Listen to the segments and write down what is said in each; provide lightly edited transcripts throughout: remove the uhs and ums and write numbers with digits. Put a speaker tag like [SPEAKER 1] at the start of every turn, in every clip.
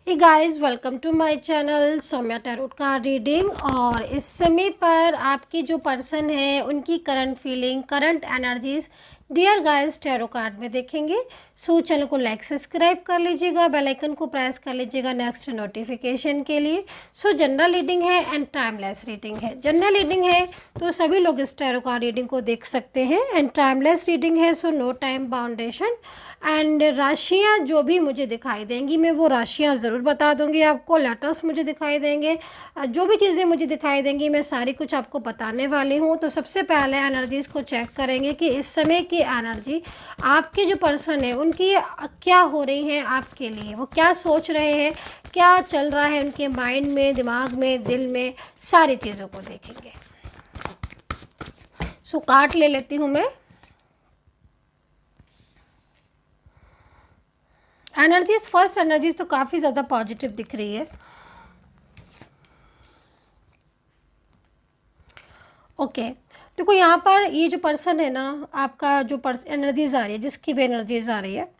[SPEAKER 1] Hey guys, welcome to my channel Saumya tarot card reading. और इस समय पर आपके जो पर्सन है उनकी current feeling, current energies dear guys tarot card में देखेंगे। सो चैनल को लाइक सब्सक्राइब कर लीजिएगा, बेल आइकन को प्रेस कर लीजिएगा नेक्स्ट नोटिफिकेशन के लिए। सो जनरल रीडिंग है एंड टाइमलेस रीडिंग है। जनरल रीडिंग है तो सभी लोग इस टैरो कार्ड रीडिंग को देख सकते हैं, एंड टाइमलेस रीडिंग है so no time boundation. And राशियाँ जो भी मुझे दिखाई देंगी मैं वो राशियाँ ज़रूर बता दूंगी आपको। लेटर्स मुझे दिखाई देंगे, जो भी चीज़ें मुझे दिखाई देंगी मैं सारी कुछ आपको बताने वाली हूँ। तो सबसे पहले एनर्जीज़ को चेक करेंगे कि इस समय की एनर्जी आपके जो पर्सन है उनकी क्या हो रही है आपके लिए, वो क्या सोच रहे हैं, क्या चल रहा है उनके माइंड में, दिमाग में, दिल में, सारी चीज़ों को देखेंगे। सो कार्ड ले लेती हूँ मैं। एनर्जीज, फर्स्ट एनर्जीज तो काफ़ी ज़्यादा पॉजिटिव दिख रही है। ओके, देखो यहाँ पर ये जो पर्सन है ना, आपका जो एनर्जीज आ रही है, जिसकी भी एनर्जीज आ रही है,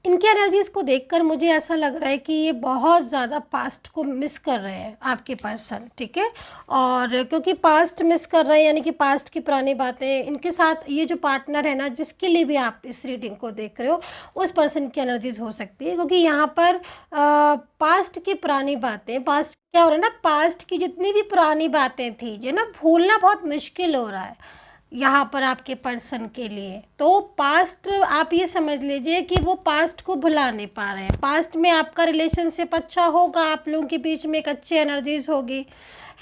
[SPEAKER 1] इनकी एनर्जीज़ को देखकर मुझे ऐसा लग रहा है कि ये बहुत ज़्यादा पास्ट को मिस कर रहे हैं आपके पर्सन, ठीक है। और क्योंकि पास्ट मिस कर रहे हैं यानी कि पास्ट की पुरानी बातें, इनके साथ ये जो पार्टनर है ना जिसके लिए भी आप इस रीडिंग को देख रहे हो, उस पर्सन की एनर्जीज़ हो सकती है। क्योंकि यहाँ पर पास्ट की पुरानी बातें, पास्ट क्या हो रहा है ना, पास्ट की जितनी भी पुरानी बातें थी जो ना भूलना बहुत मुश्किल हो रहा है यहाँ पर आपके पर्सन के लिए। तो पास्ट आप ये समझ लीजिए कि वो पास्ट को भुला नहीं पा रहे हैं। पास्ट में आपका रिलेशनशिप अच्छा होगा, आप लोगों के बीच में एक अच्छी एनर्जीज होगी,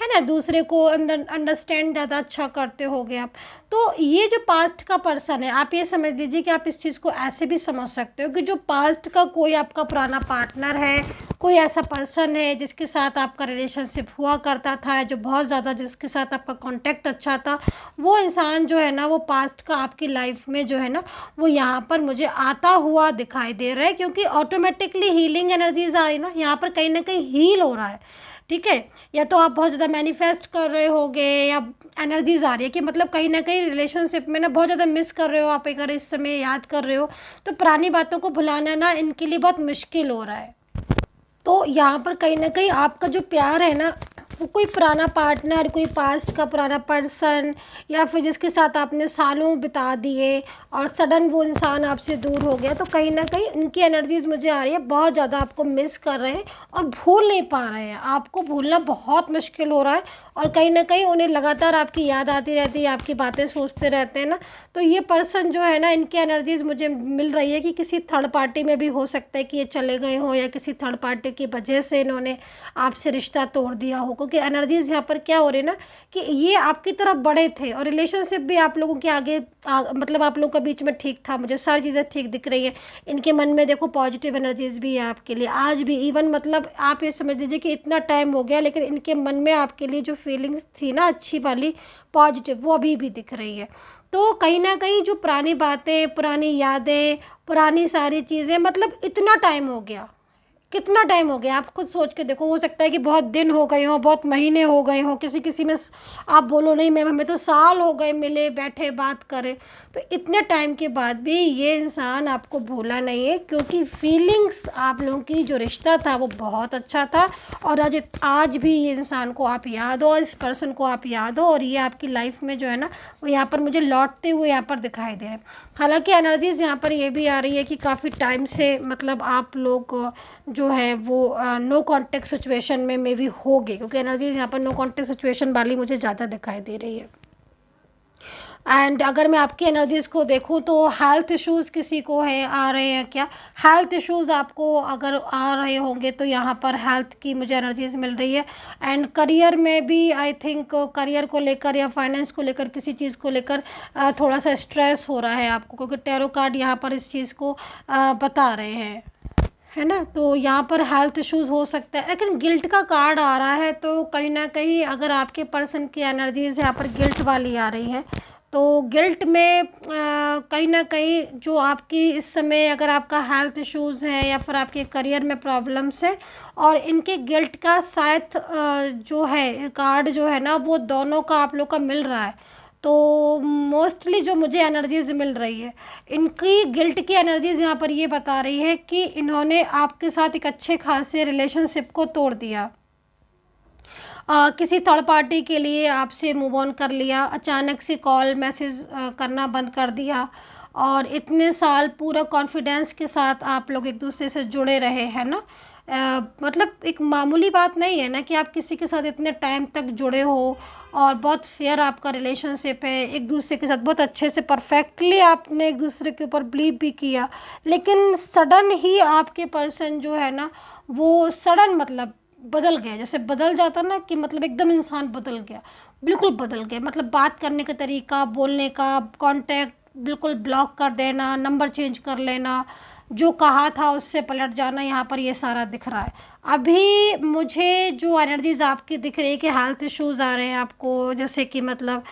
[SPEAKER 1] है ना, दूसरे को अंडरस्टैंड ज़्यादा अच्छा करते होगे आप। तो ये जो पास्ट का पर्सन है, आप ये समझ लीजिए कि आप इस चीज़ को ऐसे भी समझ सकते हो कि जो पास्ट का कोई आपका पुराना पार्टनर है, कोई ऐसा पर्सन है जिसके साथ आपका रिलेशनशिप हुआ करता था, जो बहुत ज़्यादा, जिसके साथ आपका कांटेक्ट अच्छा था, वो इंसान जो है ना, वो पास्ट का आपकी लाइफ में जो है ना, वो यहाँ पर मुझे आता हुआ दिखाई दे रहा है। क्योंकि ऑटोमेटिकली हीलिंग एनर्जीज आ रही ना, यहाँ पर कहीं ना कहीं हील हो रहा है, ठीक है। या तो आप बहुत ज़्यादा मैनिफेस्ट कर रहे होगे, या एनर्जीज आ रही है कि मतलब कहीं ना कहीं रिलेशनशिप में ना बहुत ज़्यादा मिस कर रहे हो आप, अगर इस समय याद कर रहे हो तो पुरानी बातों को भुलाना ना इनके लिए बहुत मुश्किल हो रहा है। तो यहाँ पर कहीं ना कहीं आपका जो प्यार है ना, वो कोई पुराना पार्टनर, कोई पास्ट का पुराना पर्सन, या फिर जिसके साथ आपने सालों बिता दिए और सडन वो इंसान आपसे दूर हो गया, तो कहीं ना कहीं उनकी एनर्जीज मुझे आ रही है बहुत ज़्यादा आपको मिस कर रहे हैं और भूल नहीं पा रहे हैं। आपको भूलना बहुत मुश्किल हो रहा है और कहीं ना कहीं उन्हें लगातार आपकी याद आती रहती है, आपकी बातें सोचते रहते हैं ना। तो ये पर्सन जो है ना, इनकी एनर्जीज मुझे मिल रही है कि किसी थर्ड पार्टी में भी हो सकता है कि ये चले गए हों, या किसी थर्ड पार्टी की वजह से इन्होंने आपसे रिश्ता तोड़ दिया हो। क्योंकि एनर्जीज यहाँ पर क्या हो रही है ना कि ये आपकी तरफ बड़े थे और रिलेशनशिप भी आप लोगों के आगे मतलब आप लोगों के बीच में ठीक था, मुझे सारी चीज़ें ठीक दिख रही है। इनके मन में देखो पॉजिटिव एनर्जीज भी है आपके लिए आज भी। इवन मतलब आप ये समझ लीजिए कि इतना टाइम हो गया लेकिन इनके मन में आपके लिए जो फीलिंग्स थी ना अच्छी वाली, पॉजिटिव, वो अभी भी दिख रही है। तो कहीं ना कहीं जो पुरानी बातें, पुरानी यादें, पुरानी सारी चीज़ें, मतलब इतना टाइम हो गया, कितना टाइम हो गया आप खुद सोच के देखो। हो सकता है कि बहुत दिन हो गए हों, बहुत महीने हो गए हों, किसी में आप बोलो नहीं मैम हमें तो साल हो गए मिले बैठे बात करें। तो इतने टाइम के बाद भी ये इंसान आपको भूला नहीं है, क्योंकि फीलिंग्स आप लोगों की जो रिश्ता था वो बहुत अच्छा था। और आज भी ये इंसान को आप याद हो, इस पर्सन को आप याद हो, और ये आपकी लाइफ में जो है ना वो यहाँ पर मुझे लौटते हुए यहाँ पर दिखाई दे रहे हैं। हालांकि एनर्जीज यहाँ पर ये भी आ रही है कि काफ़ी टाइम से मतलब आप लोग जो है वो नो कांटेक्ट सिचुएशन में मे भी हो गए, क्योंकि एनर्जीज यहाँ पर नो कांटेक्ट सिचुएशन वाली मुझे ज़्यादा दिखाई दे रही है। एंड अगर मैं आपकी एनर्जीज़ को देखूं तो हेल्थ इश्यूज़ किसी को है, आ रहे हैं क्या, हेल्थ इश्यूज़ आपको अगर आ रहे होंगे तो यहाँ पर हेल्थ की मुझे एनर्जीज़ मिल रही है। एंड करियर में भी आई थिंक करियर को लेकर या फाइनेंस को लेकर, किसी चीज़ को लेकर थोड़ा सा स्ट्रेस हो रहा है आपको, क्योंकि टैरो कार्ड यहाँ पर इस चीज़ को बता रहे हैं, है ना। तो यहाँ पर हेल्थ इश्यूज़ हो सकता है, लेकिन गिल्ट का कार्ड आ रहा है। तो कहीं ना कहीं अगर आपके पर्सन की एनर्जीज़ यहाँ पर गिल्ट वाली आ रही है, तो गिल्ट में कहीं ना कहीं जो आपकी इस समय अगर आपका हेल्थ इश्यूज़ है या फिर आपके करियर में प्रॉब्लम्स है, और इनके गिल्ट का शायद जो है कार्ड जो है ना वो दोनों का आप लोग का मिल रहा है। तो मोस्टली जो मुझे एनर्जीज़ मिल रही है, इनकी गिल्ट की एनर्जीज़ यहाँ पर ये बता रही है कि इन्होंने आपके साथ एक अच्छे खासे रिलेशनशिप को तोड़ दिया। किसी थर्ड पार्टी के लिए आपसे मूव ऑन कर लिया, अचानक से कॉल मैसेज करना बंद कर दिया, और इतने साल पूरा कॉन्फिडेंस के साथ आप लोग एक दूसरे से जुड़े रहे हैं ना। मतलब एक मामूली बात नहीं है ना कि आप किसी के साथ इतने टाइम तक जुड़े हो और बहुत फेयर आपका रिलेशनशिप है, एक दूसरे के साथ बहुत अच्छे से परफेक्टली आपने एक दूसरे के ऊपर बिलीव भी किया, लेकिन सडन ही आपके पर्सन जो है ना वो सडन मतलब बदल गया। जैसे बदल जाता ना कि मतलब एकदम इंसान बदल गया, बिल्कुल बदल गया। मतलब बात करने का तरीका, बोलने का, कांटेक्ट बिल्कुल ब्लॉक कर देना, नंबर चेंज कर लेना, जो कहा था उससे पलट जाना, यहाँ पर ये सारा दिख रहा है। अभी मुझे जो एनर्जीज आपकी दिख रही है कि हेल्थ इश्यूज़ आ रहे हैं आपको, जैसे कि मतलब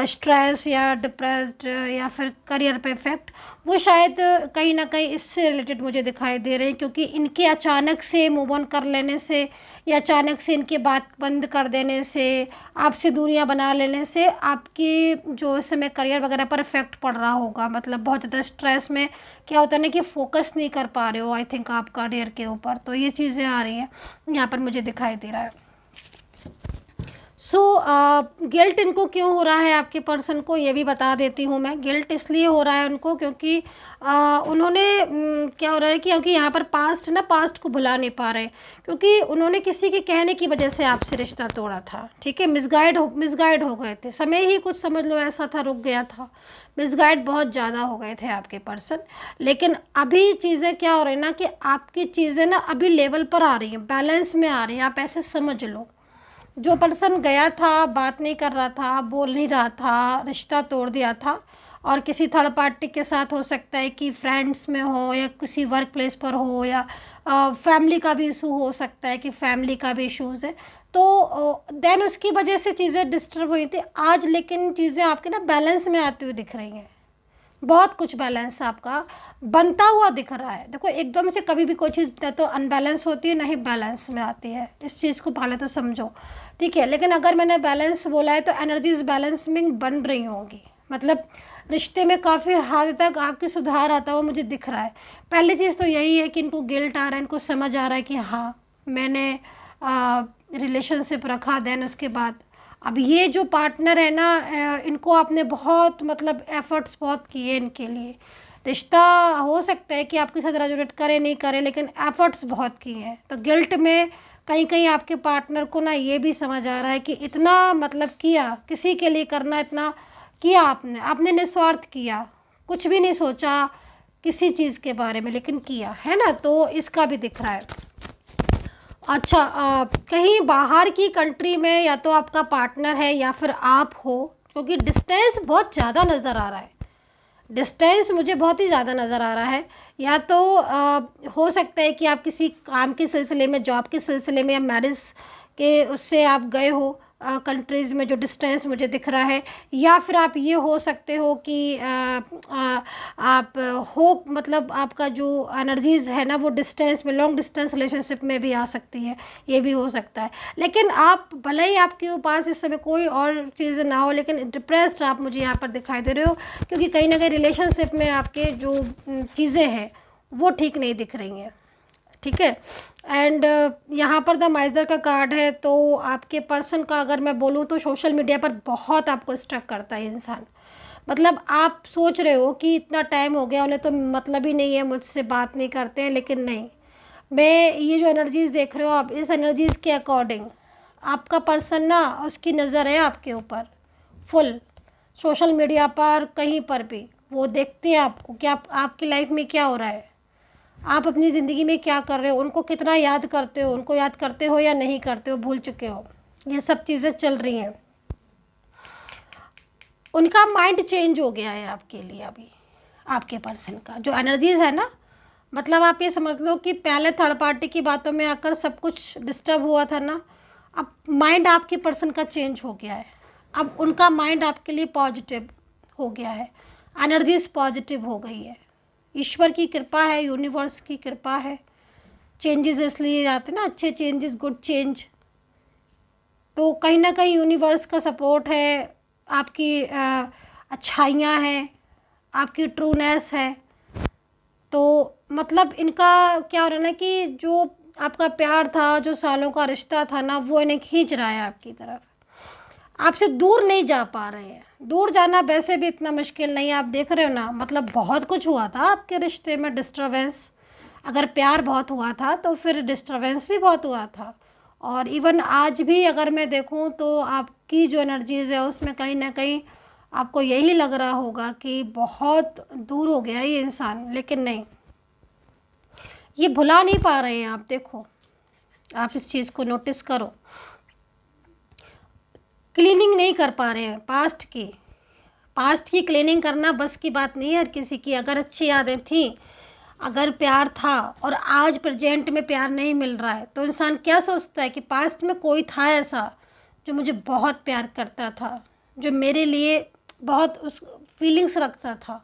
[SPEAKER 1] स्ट्रेस या डिप्रेस्ड या फिर करियर पे इफेक्ट, वो शायद कहीं ना कहीं इससे रिलेटेड मुझे दिखाई दे रहे हैं, क्योंकि इनके अचानक से मूव ऑन कर लेने से या अचानक से इनकी बात बंद कर देने से, आपसे दूरियां बना लेने से आपकी जो इस समय करियर वगैरह पर इफेक्ट पड़ रहा होगा। मतलब बहुत ज़्यादा स्ट्रेस में क्या होता है ना कि फोकस नहीं कर पा रहे हो आई थिंक आप करियर के ऊपर, तो ये चीज़ें आ रही हैं यहाँ पर मुझे दिखाई दे रहा है। गिल्ट इनको क्यों हो रहा है आपके पर्सन को, ये भी बता देती हूँ मैं। गिल्ट इसलिए हो रहा है उनको क्योंकि उन्होंने क्या हो रहा है कि क्योंकि यहाँ पर पास्ट को भुला नहीं पा रहे, क्योंकि उन्होंने किसी के कहने की वजह से आपसे रिश्ता तोड़ा था। ठीक है, मिसगाइड हो गए थे, समय ही कुछ समझ लो ऐसा था, रुक गया था, मिसगाइड बहुत ज़्यादा हो गए थे आपके पर्सन। लेकिन अभी चीज़ें क्या हो रही है ना कि आपकी चीज़ें ना अभी लेवल पर आ रही हैं, बैलेंस में आ रही हैं, आप ऐसे समझ लो। जो पर्सन गया था, बात नहीं कर रहा था, बोल नहीं रहा था, रिश्ता तोड़ दिया था, और किसी थर्ड पार्टी के साथ हो सकता है कि फ्रेंड्स में हो या किसी वर्क प्लेस पर हो, या फैमिली का भी इशू हो सकता है कि फैमिली का भी इशूज़ है, तो देन उसकी वजह से चीज़ें डिस्टर्ब हुई थी। आज लेकिन चीज़ें आपके ना बैलेंस में आती हुई दिख रही हैं, बहुत कुछ बैलेंस आपका बनता हुआ दिख रहा है। देखो एकदम से कभी भी कोई चीज़ तो अनबैलेंस होती है, नहीं बैलेंस में आती है, इस चीज़ को पहले तो समझो। ठीक है, लेकिन अगर मैंने बैलेंस बोला है तो एनर्जीज बैलेंस में बन रही होंगी, मतलब रिश्ते में काफ़ी हद तक आपकी सुधार आता हुआ मुझे दिख रहा है। पहली चीज़ तो यही है कि इनको गिल्ट आ रहा है, इनको समझ आ रहा है कि हाँ मैंने रिलेशनशिप रखा, देन उसके बाद अब ये जो पार्टनर है ना इनको आपने बहुत मतलब एफ़र्ट्स बहुत किए इनके लिए। रिश्ता हो सकता है कि आपके साथ रेजोनेट करे नहीं करे, लेकिन एफ़र्ट्स बहुत किए हैं। तो गिल्ट में कहीं कहीं आपके पार्टनर को ना ये भी समझ आ रहा है कि इतना मतलब किया किसी के लिए करना, इतना किया आपने निस्वार्थ किया, कुछ भी नहीं सोचा किसी चीज़ के बारे में, लेकिन किया है ना, तो इसका भी दिख रहा है। अच्छा, कहीं बाहर की कंट्री में या तो आपका पार्टनर है या फिर आप हो, क्योंकि डिस्टेंस बहुत ज़्यादा नज़र आ रहा है, डिस्टेंस मुझे बहुत ही ज़्यादा नज़र आ रहा है। या तो हो सकता है कि आप किसी काम के सिलसिले में, जॉब के सिलसिले में, या मैरिज के उससे आप गए हो कंट्रीज़ में, जो डिस्टेंस मुझे दिख रहा है। या फिर आप ये हो सकते हो कि आप हो मतलब आपका जो एनर्जीज़ है ना वो डिस्टेंस में, लॉन्ग डिस्टेंस रिलेशनशिप में भी आ सकती है, ये भी हो सकता है। लेकिन आप भले ही आपके पास इस समय कोई और चीज़ ना हो, लेकिन डिप्रेस्ड आप मुझे यहाँ पर दिखाई दे रहे हो, क्योंकि कहीं ना कहीं रिलेशनशिप में आपके जो चीज़ें हैं वो ठीक नहीं दिख रही हैं। ठीक है, एंड यहाँ पर द माइज़र का कार्ड है, तो आपके पर्सन का अगर मैं बोलूँ तो सोशल मीडिया पर बहुत आपको स्ट्रक करता है इंसान। मतलब आप सोच रहे हो कि इतना टाइम हो गया, उन्हें तो मतलब ही नहीं है, मुझसे बात नहीं करते हैं, लेकिन नहीं, मैं ये जो एनर्जीज़ देख रहे हो आप, इस एनर्जीज़ के अकॉर्डिंग आपका पर्सन ना उसकी नज़र है आपके ऊपर फुल, सोशल मीडिया पर कहीं पर भी वो देखते हैं आपको कि आपकी लाइफ में क्या हो रहा है, आप अपनी ज़िंदगी में क्या कर रहे हो, उनको कितना याद करते हो, उनको याद करते हो या नहीं करते हो, भूल चुके हो, ये सब चीज़ें चल रही हैं। उनका माइंड चेंज हो गया है आपके लिए अभी, आपके पर्सन का जो एनर्जीज़ है ना, मतलब आप ये समझ लो कि पहले थर्ड पार्टी की बातों में आकर सब कुछ डिस्टर्ब हुआ था ना, अब माइंड आपके पर्सन का चेंज हो गया है। अब उनका माइंड आपके लिए पॉजिटिव हो गया है, एनर्जीज पॉजिटिव हो गई है, ईश्वर की कृपा है, यूनिवर्स की कृपा है। चेंजेस इसलिए आते ना, अच्छे चेंजेस, गुड चेंज, तो कहीं ना कहीं यूनिवर्स का सपोर्ट है, आपकी अच्छाइयाँ हैं, आपकी ट्रूनेस है। तो मतलब इनका क्या हो रहा है ना कि जो आपका प्यार था, जो सालों का रिश्ता था ना, वो इन्हें खींच रहा है आपकी तरफ। आपसे दूर नहीं जा पा रहे हैं। दूर जाना वैसे भी इतना मुश्किल नहीं है, आप देख रहे हो ना, मतलब बहुत कुछ हुआ था आपके रिश्ते में, डिस्टर्बेंस। अगर प्यार बहुत हुआ था तो फिर डिस्टर्बेंस भी बहुत हुआ था। और इवन आज भी अगर मैं देखूं तो आपकी जो एनर्जीज़ है उसमें कहीं ना कहीं आपको यही लग रहा होगा कि बहुत दूर हो गया ये इंसान, लेकिन नहीं, ये भुला नहीं पा रहे हैं आप। देखो, आप इस चीज़ को नोटिस करो, क्लीनिंग नहीं कर पा रहे हैं पास्ट की क्लीनिंग करना बस की बात नहीं है हर किसी की। अगर अच्छी यादें थी, अगर प्यार था और आज प्रेजेंट में प्यार नहीं मिल रहा है, तो इंसान क्या सोचता है कि पास्ट में कोई था ऐसा जो मुझे बहुत प्यार करता था, जो मेरे लिए बहुत उस फीलिंग्स रखता था।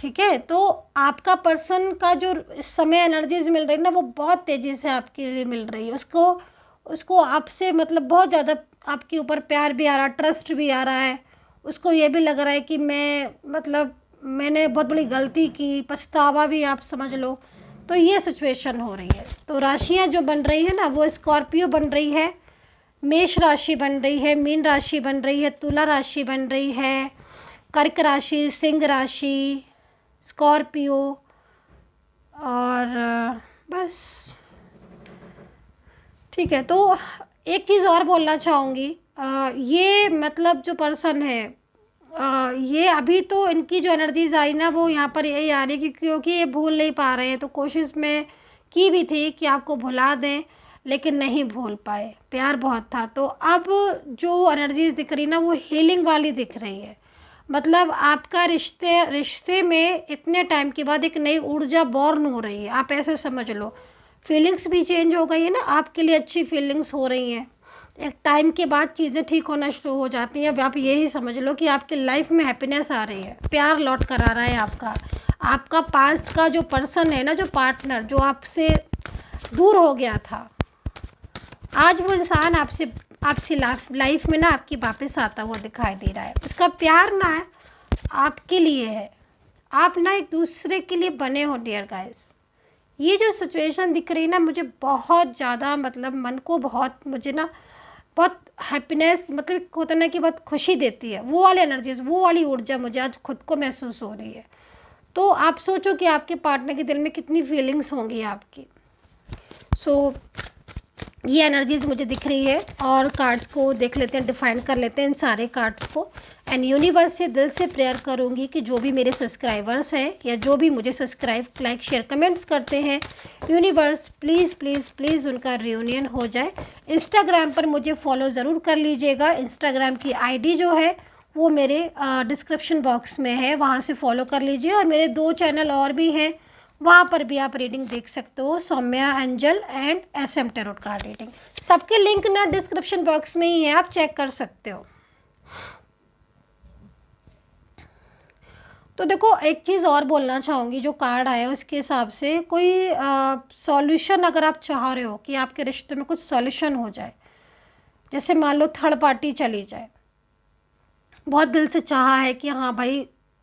[SPEAKER 1] ठीक है, तो आपका पर्सन का जो इस समय एनर्जीज मिल रही है ना, वो बहुत तेज़ी से आपके लिए मिल रही है। उसको आपसे मतलब बहुत ज़्यादा आपके ऊपर प्यार भी आ रहा है, ट्रस्ट भी आ रहा है। उसको ये भी लग रहा है कि मैंने बहुत बड़ी गलती की, पछतावा भी आप समझ लो। तो ये सिचुएशन हो रही है। तो राशियाँ जो बन रही है ना, वो स्कॉर्पियो बन रही है, मेष राशि बन रही है, मीन राशि बन रही है, तुला राशि बन रही है, कर्क राशि, सिंह राशि, स्कॉर्पियो, और बस। ठीक है, तो एक चीज़ और बोलना चाहूँगी, ये मतलब जो पर्सन है, ये अभी तो इनकी जो एनर्जीज आई ना, वो यहाँ पर यही आ रही है क्योंकि ये भूल नहीं पा रहे हैं। तो कोशिश में की भी थी कि आपको भुला दें, लेकिन नहीं भूल पाए, प्यार बहुत था। तो अब जो एनर्जीज दिख रही ना, वो हीलिंग वाली दिख रही है। मतलब आपका रिश्ते में इतने टाइम के बाद एक नई ऊर्जा बॉर्न हो रही है, आप ऐसे समझ लो। फीलिंग्स भी चेंज हो गई है ना, आपके लिए अच्छी फीलिंग्स हो रही हैं। एक टाइम के बाद चीज़ें ठीक होना शुरू हो जाती हैं। अब आप यही समझ लो कि आपकी लाइफ में हैप्पीनेस आ रही है, प्यार लौट कर आ रहा है आपका पास्ट का जो पर्सन है ना, जो पार्टनर जो आपसे दूर हो गया था, आज वो इंसान आपसे लाइफ में ना आपकी वापस आता हुआ दिखाई दे रहा है। उसका प्यार ना आपके लिए है, आप ना एक दूसरे के लिए बने हो डियर गाइस। ये जो सिचुएशन दिख रही है ना, मुझे बहुत ज़्यादा मतलब मन को मुझे ना बहुत हैप्पीनेस, मतलब होता ना कि बहुत खुशी देती है। वो वाली एनर्जीज, वो वाली ऊर्जा मुझे आज खुद को महसूस हो रही है। तो आप सोचो कि आपके पार्टनर के दिल में कितनी फीलिंग्स होंगी आपकी। ये एनर्जीज मुझे दिख रही है। और कार्ड्स को देख लेते हैं, डिफाइन कर लेते हैं इन सारे कार्ड्स को। एंड यूनिवर्स से दिल से प्रेयर करूंगी कि जो भी मेरे सब्सक्राइबर्स हैं या जो भी मुझे सब्सक्राइब, लाइक, शेयर, कमेंट्स करते हैं, यूनिवर्स प्लीज़ प्लीज़ प्लीज़ उनका रियूनियन हो जाए। इंस्टाग्राम पर मुझे फॉलो ज़रूर कर लीजिएगा। इंस्टाग्राम की आईडी जो है वो मेरे डिस्क्रिप्शन बॉक्स में है, वहाँ से फॉलो कर लीजिए। और मेरे 2 चैनल और भी हैं, वहाँ पर भी आप रीडिंग देख सकते हो, Saumya angel and SM tarot card reading. सबके लिंक ना डिस्क्रिप्शन बॉक्स में ही है, आप चेक कर सकते हो। तो देखो, एक चीज़ और बोलना चाहूँगी, जो कार्ड आया उसके हिसाब से कोई सॉल्यूशन अगर आप चाह रहे हो कि आपके रिश्ते में कुछ सॉल्यूशन हो जाए, जैसे मान लो थर्ड पार्टी चली जाए, बहुत दिल से चाहा है कि हाँ भाई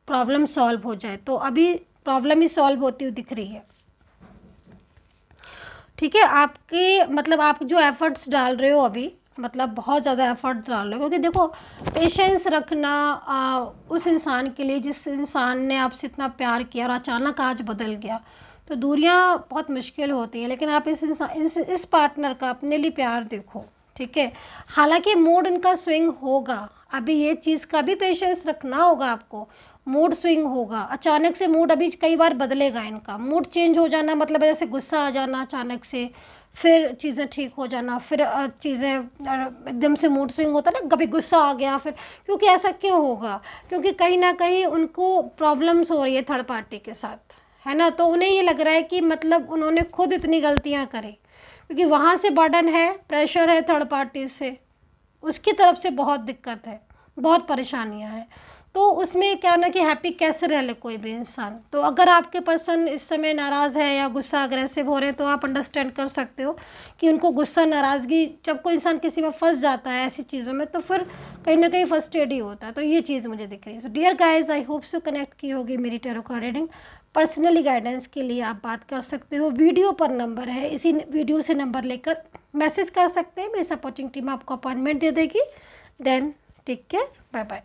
[SPEAKER 1] प्रॉब्लम सॉल्व हो जाए, तो अभी प्रॉब्लम ही सॉल्व होती हुई दिख रही है। ठीक है, आपके मतलब आप जो एफर्ट्स डाल रहे हो अभी, मतलब बहुत ज़्यादा एफर्ट्स डाल रहे हो, क्योंकि देखो पेशेंस रखना उस इंसान के लिए जिस इंसान ने आपसे इतना प्यार किया और अचानक आज बदल गया, तो दूरियां बहुत मुश्किल होती हैं। लेकिन आप इस पार्टनर का अपने लिए प्यार देखो। ठीक है, हालांकि मूड इनका स्विंग होगा, अभी ये चीज़ का भी पेशेंस रखना होगा आपको। मूड स्विंग होगा, अचानक से मूड अभी कई बार बदलेगा। इनका मूड चेंज हो जाना मतलब जैसे गुस्सा आ जाना अचानक से, फिर चीज़ें ठीक हो जाना, फिर चीज़ें एकदम से मूड स्विंग होता है ना, कभी गुस्सा आ गया फिर। क्योंकि ऐसा क्यों होगा? क्योंकि कहीं ना कहीं उनको प्रॉब्लम्स हो रही है थर्ड पार्टी के साथ, है ना। तो उन्हें ये लग रहा है कि मतलब उन्होंने खुद इतनी गलतियाँ करी, क्योंकि वहाँ से बर्डन है, प्रेशर है थर्ड पार्टी से, उसकी तरफ से बहुत दिक्कत है, बहुत परेशानियाँ हैं। तो उसमें क्या ना कि हैप्पी कैसे रह ले कोई भी इंसान। तो अगर आपके पर्सन इस समय नाराज़ है या गुस्सा अग्रेसिव हो रहे हैं तो आप अंडरस्टैंड कर सकते हो कि उनको गुस्सा नाराज़गी, जब कोई इंसान किसी में फंस जाता है ऐसी चीज़ों में तो फिर कहीं ना कहीं फर्स्टेड ही होता है। तो ये चीज़ मुझे दिख रही है। So dear guys, I hope so connect की होगी मेरी tarot card reading. Personally guidance के लिए आप बात कर सकते हो, वीडियो पर नंबर है, इसी वीडियो से नंबर लेकर मैसेज कर सकते हैं। मेरी सपोर्टिंग टीम आपको अपॉइंटमेंट दे देगी। Then take care, bye bye.